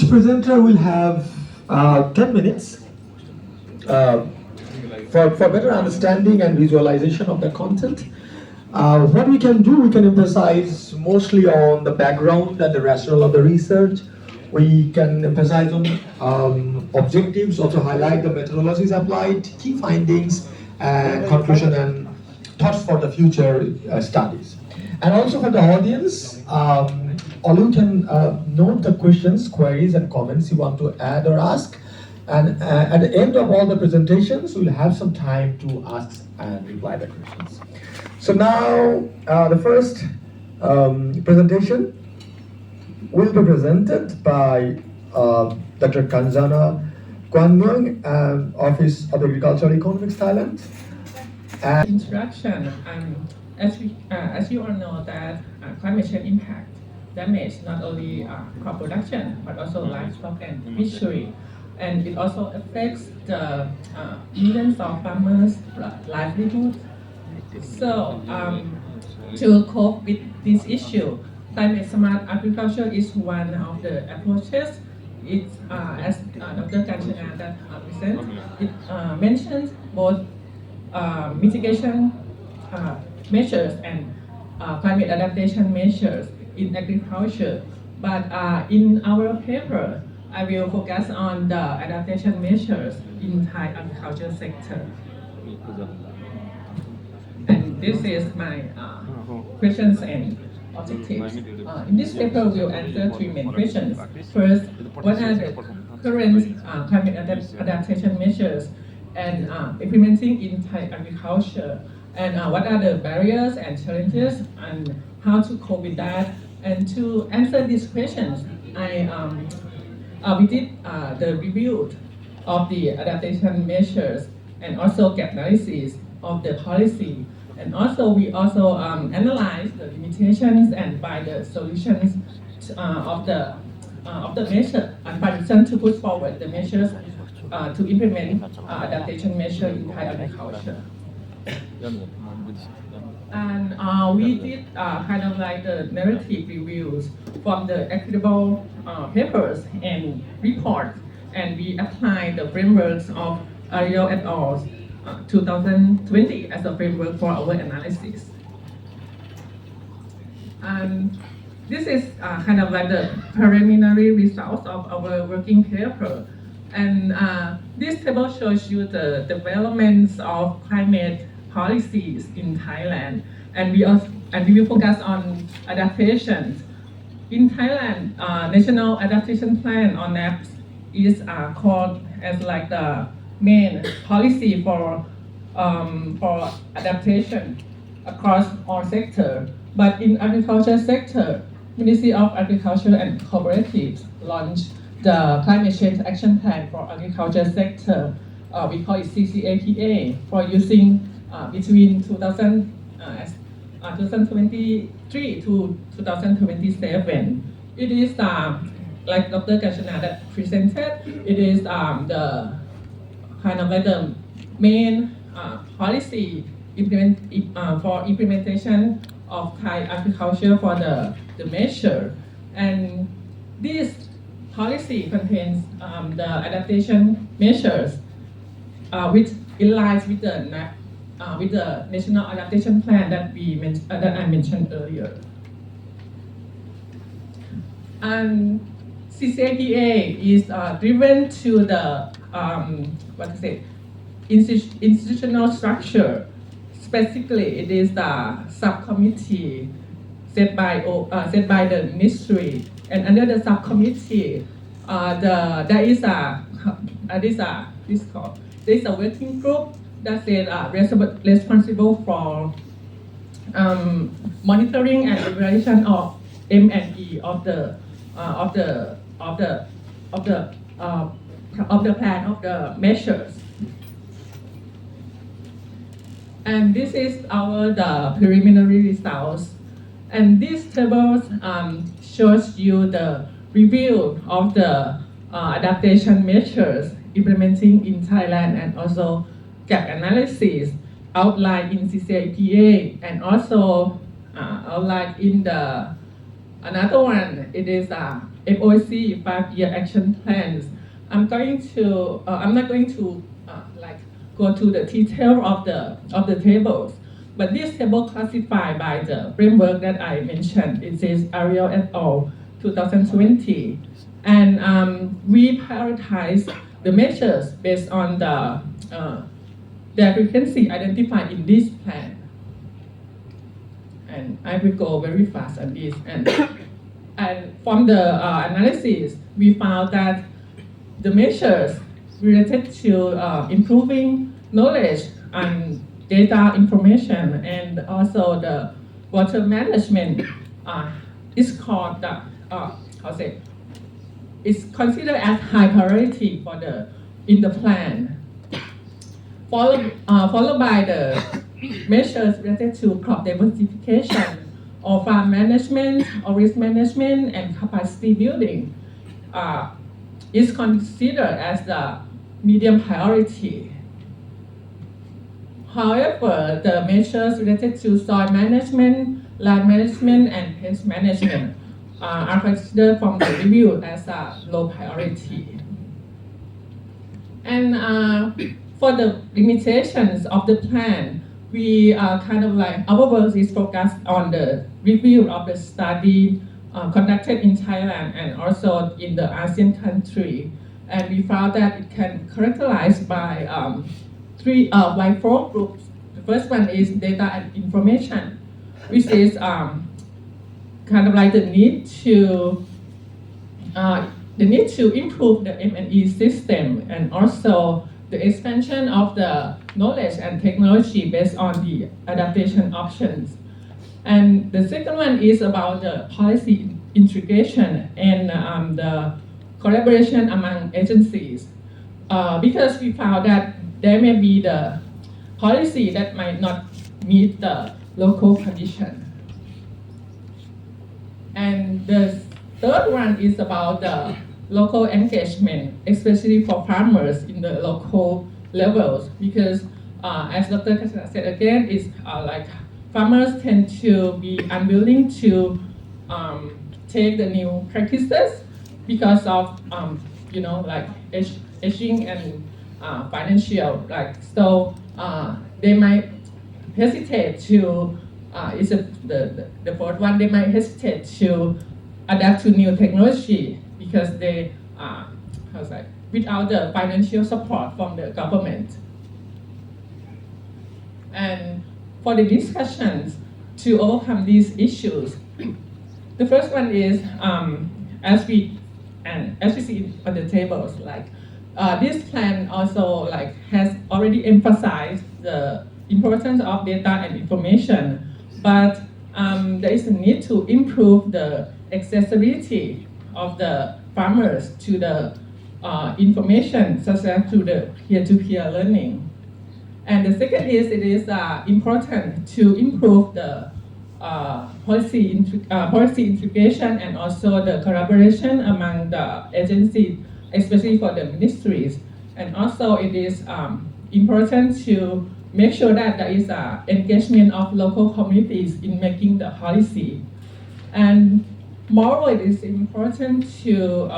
Each presenter will have 10 minutes uh, for better understanding and visualization of the content. What we can do, we can emphasize mostly on the background and the rationale of the research. We can emphasize on objectives, also highlight the methodologies applied, key findings, and conclusion and thoughts for the future studies. And also for the audience, all you can note the questions, queries, and comments you want to add or ask. And at the end of all the presentations, we'll have some time to ask and reply the questions. So now, the first presentation will be presented by Dr. Kanjana Kwanmung, Office of Agricultural Economics, Thailand. Introduction. As you all know that climate change impact damage not only crop production but also livestock and fishery, and it also affects the millions of farmers' livelihood. So to cope with this issue, climate smart agriculture is one of the approaches. It's as Dr. Kanchana that present, it mentions both mitigation measures and climate adaptation measures in agriculture. But in our paper, I will focus on the adaptation measures in Thai agriculture sector. And this is my questions and objectives. In this paper, we'll answer three main questions. First, what are the current climate adaptation measures and implementing in Thai agriculture? And what are the barriers and challenges and how to cope with that? And to answer these questions, we did the review of the adaptation measures and also gap analysis of the policy. And also we also analyzed the limitations and by the solutions of the measure and by to put forward the measures to implement adaptation measure in Thai agriculture. And we did kind of like the narrative reviews from the equitable papers and reports, and we applied the frameworks of Ariel et al. 2020 as a framework for our analysis. And this is kind of like the preliminary results of our working paper. And this table shows you the developments of climate policies in Thailand, and we will focus on adaptations. In Thailand, National Adaptation Plan or NAP is called as like the main policy for adaptation across all sectors. But in agriculture sector, Ministry of Agriculture and Cooperatives launched the Climate Change Action Plan for Agriculture sector. We call it CCAPA for using between 2023 to 2027. It is like Dr. Kanchana that presented. It is the kind of like the main policy for implementation of Thai agriculture for the measure. And this policy contains the adaptation measures, which aligns with the National Adaptation Plan that I mentioned earlier. And CCAPA is driven to the institutional structure. Specifically, it is the subcommittee set by the ministry, and under the subcommittee, there is a working group that is responsible for monitoring and evaluation of M&E of the plan of the measures. And this is the preliminary results. And these tables shows you the review of the adaptation measures implementing in Thailand, and also gap analysis outlined in CCAPA, and also outlined in the another one. It is FOC 5-year action plans. I'm not going to like go to the detail of the tables, but this table classified by the framework that I mentioned. It says Ariel et al. 2020, and we prioritize the measures based on the frequency identified in this plan. And I will go very fast on this. And from the analysis, we found that the measures related to improving knowledge and data information and also the water management is called it's considered as high priority in the plan. Followed by the measures related to crop diversification or farm management or risk management and capacity building is considered as the medium priority. However, the measures related to soil management, land management, and pest management are considered from the review as a low priority. And for the limitations of the plan, we our work is focused on the review of the study conducted in Thailand and also in the ASEAN country. And we found that it can characterize by by 4 groups. The first one is data and information, which is the need to improve the M&E system and also the expansion of the knowledge and technology based on the adaptation options. And the second one is about the policy integration and the collaboration among agencies. Because we found that there may be the policy that might not meet the local condition. And the third one is about the local engagement, especially for farmers in the local levels, because as Dr. Kachana said again, it's farmers tend to be unwilling to take the new practices because of aging and financial. They might hesitate to. The fourth one, they might hesitate to adapt to new technology because they without the financial support from the government. And for the discussions to overcome these issues, the first one is as we see on the tables, this plan also has already emphasized the importance of data and information, but there is a need to improve the accessibility of the farmers to the information, such as to the peer-to-peer learning. And the second is it is important to improve the policy integration and also the collaboration among the agencies, especially for the ministries. And also it is important to make sure that there is engagement of local communities in making the policy. And moreover, it is important to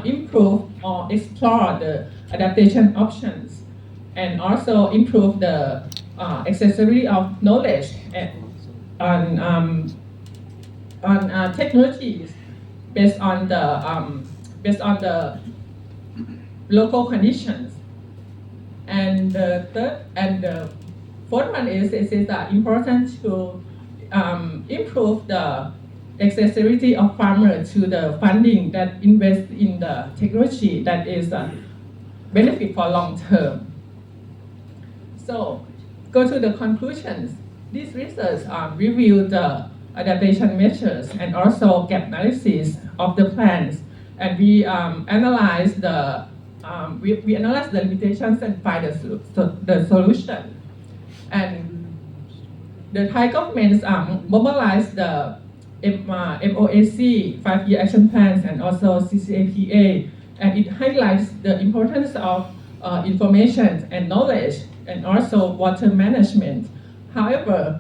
improve or explore the adaptation options and also improve the accessibility of knowledge on technologies based on the local conditions. And the third and the fourth one is it is important to improve the accessibility of farmers to the funding that invests in the technology that is benefit for long term. So, go to the conclusions. These research review the adaptation measures and also gap analysis of the plans, and we analyze the limitations and find the solution. And the Thai government mobilized the MOAC 5-year action plans and also CCAPA, and it highlights the importance of information and knowledge and also water management. However,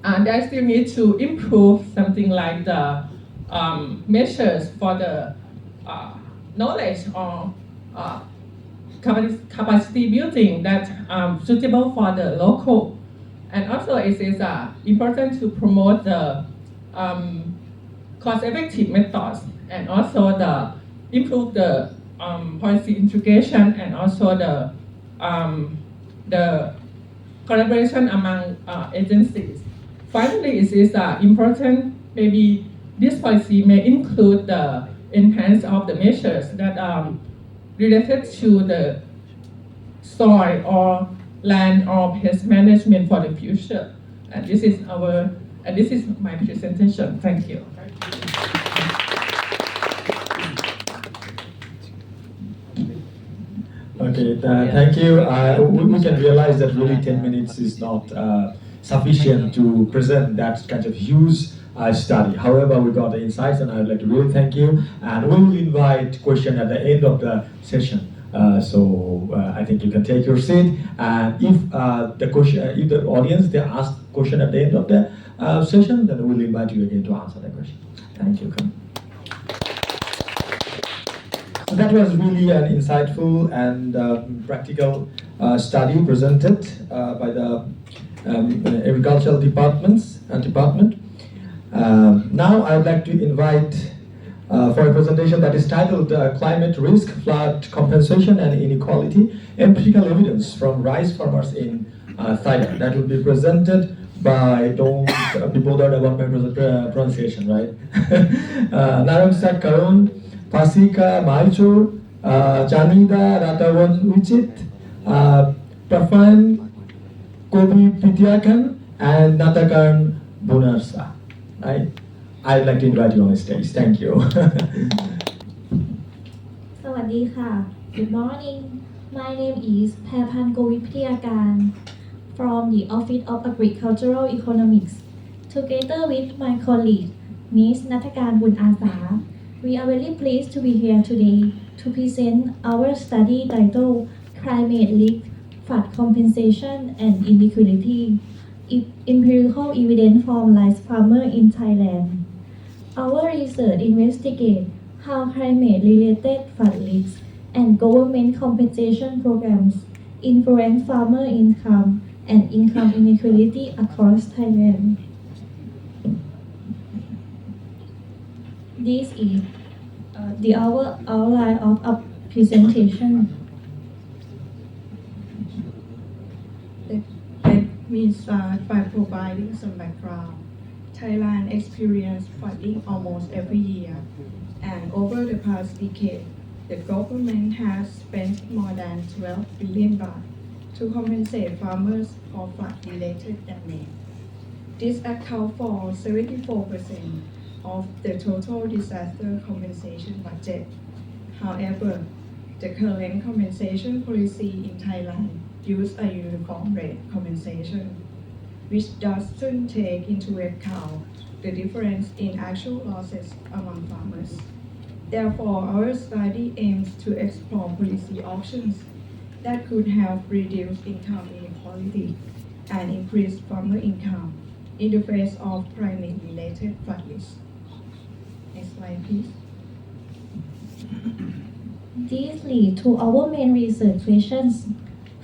there still need to improve something like the measures for the knowledge or capacity building that suitable for the local. And also it is important to promote the cost-effective methods and also improve the policy integration and also the collaboration among agencies. Finally, it is important maybe this policy may include the enhance of the measures that related to the soil or land or pest management for the future. And this is my presentation. Thank you. Okay, thank you. We can realize that really 10 minutes is not sufficient to present that kind of huge study. However, we got the insights, and I'd like to really thank you. And we will invite question at the end of the session. I think you can take your seat. And if the audience they ask question at the end of the session, then we'll invite you again to answer the question. Thank you. So that was really an insightful and practical study presented by the agricultural department. Now I would like to invite for a presentation that is titled Climate Risk, Flood Compensation and Inequality, Empirical Evidence from Rice Farmers in Thailand. That will be presented by, don't be bothered about my pronunciation, right? Narongsak Karun, Pasika Maichur, Janida Ratawan Uchit, Provience, Kobi Pitiakan, and Natakan Bunarsa. I'd like to invite you on the stage. Thank you. สวัสดีค่ะ Good morning. My name is แพรพันธ์ โกวิทพิทยาการ from the Office of Agricultural Economics. Together with my colleague, Ms. นัฐการ บุญอาสา we are very pleased to be here today to present our study titled Climate Risk, Flood Compensation and Inequality, Empirical Evidence from Rice Farmer in Thailand. Our research investigates how climate-related flood risks and government compensation programs influence farmer income and income inequality across Thailand. This is the outline of our presentation. Let me start by providing some background. Thailand experiences flooding almost every year, and over the past decade, the government has spent more than 12 billion baht to compensate farmers for flood-related damage. This accounts for 74% of the total disaster compensation budget. However, the current compensation policy in Thailand uses a uniform rate compensation, which doesn't take into account the difference in actual losses among farmers. Therefore, our study aims to explore policy options that could help reduce income inequality and increase farmer income in the face of climate-related flood risk. Next slide, please. These lead to our main research questions.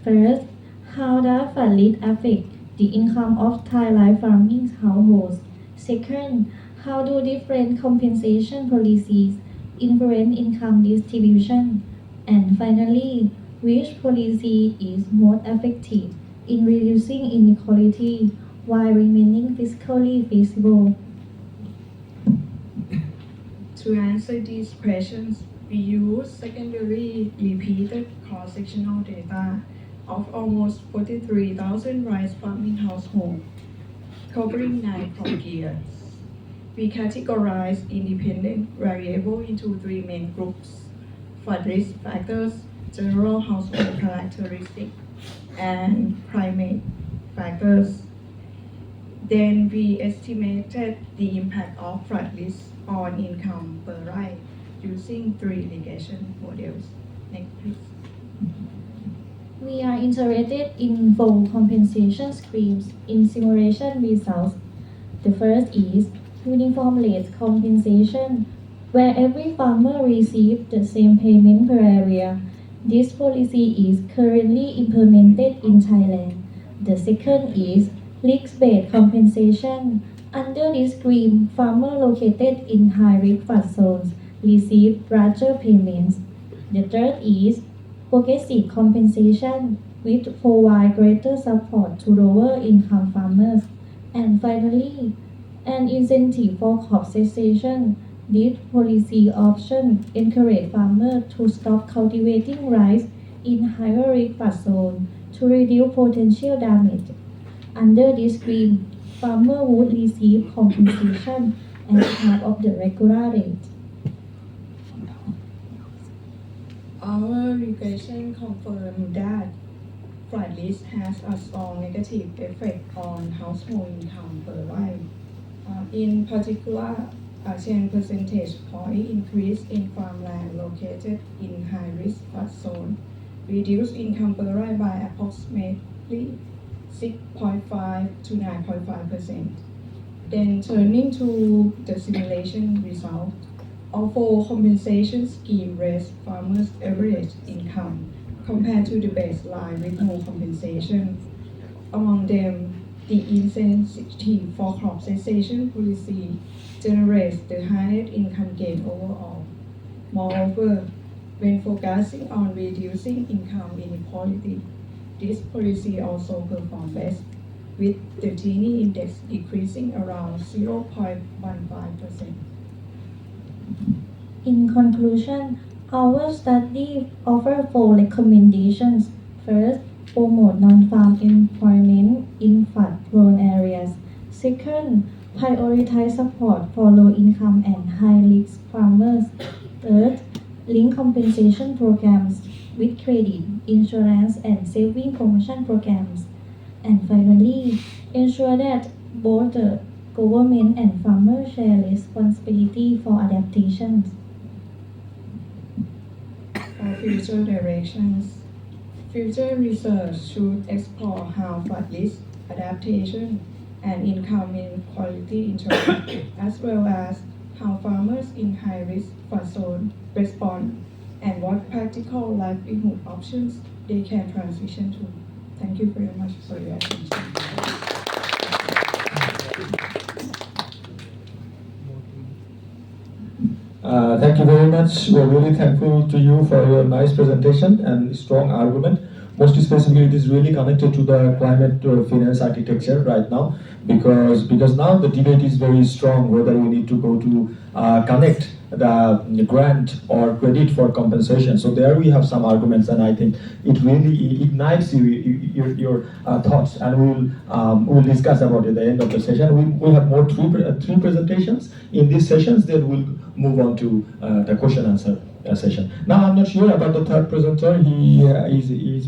First, how does flood risk affect the income of Thai rice farming households? Second, how do different compensation policies influence income distribution? And finally, which policy is most effective in reducing inequality while remaining fiscally feasible? To answer these questions, we use secondary repeated cross-sectional data of almost 43,000 rice farming households, covering 9 crop years. We categorize independent variables into 3 main groups: flood risk factors, general household characteristics, and climate factors. Then we estimated the impact of flood risk on income per rice using 3 regression models. Next, please. We are interested in 4 compensation schemes in simulation results. The first is uniform rate compensation, where every farmer receives the same payment per area. This policy is currently implemented in Thailand. The second is risk-based compensation. Under this scheme, farmers located in high-risk flood zones receive larger payments. The third is progressive compensation, which provide greater support to lower income farmers. And finally, an incentive for crop cessation. This policy option encourage farmers to stop cultivating rice in higher risk flood zone to reduce potential damage. Under this scheme, farmers would receive compensation as part of the regular rate. Our regression confirmed that flood risk has a strong negative effect on household income per wife. In particular, a 10 percentage point increase in farmland located in high-risk flood zone reduced income per wife by approximately 6.5 to 9.5%. Then turning to the simulation result, although compensation scheme raised farmers' average income compared to the baseline with no compensation. Among them, the incentive for crop cessation policy generates the highest income gain overall. Moreover, when focusing on reducing income inequality, this policy also performed best, with the Gini index decreasing around 0.15%. In conclusion, our study offers 4 recommendations. First, promote non-farm employment in flood-prone areas. Second, prioritize support for low-income and high-risk farmers. Third, link compensation programs with credit, insurance, and saving promotion programs. And finally, ensure that both the government and farmers share responsibility for adaptations. For future directions, future research should explore how flood risk, adaptation, and income inequality interact, as well as how farmers in high-risk flood zone respond, and what practical livelihood options they can transition to. Thank you very much for your attention. Thank you very much. We're really thankful to you for your nice presentation and strong argument. Most especially, it is really connected to the climate finance architecture right now, because now the debate is very strong whether we need to go to connect the grant or credit for compensation. So there we have some arguments, and I think it really ignites your thoughts, and we'll discuss about it at the end of the session. We have more three presentations in these sessions. Then we'll move on to the question answer session. Now I'm not sure about the third presenter. He is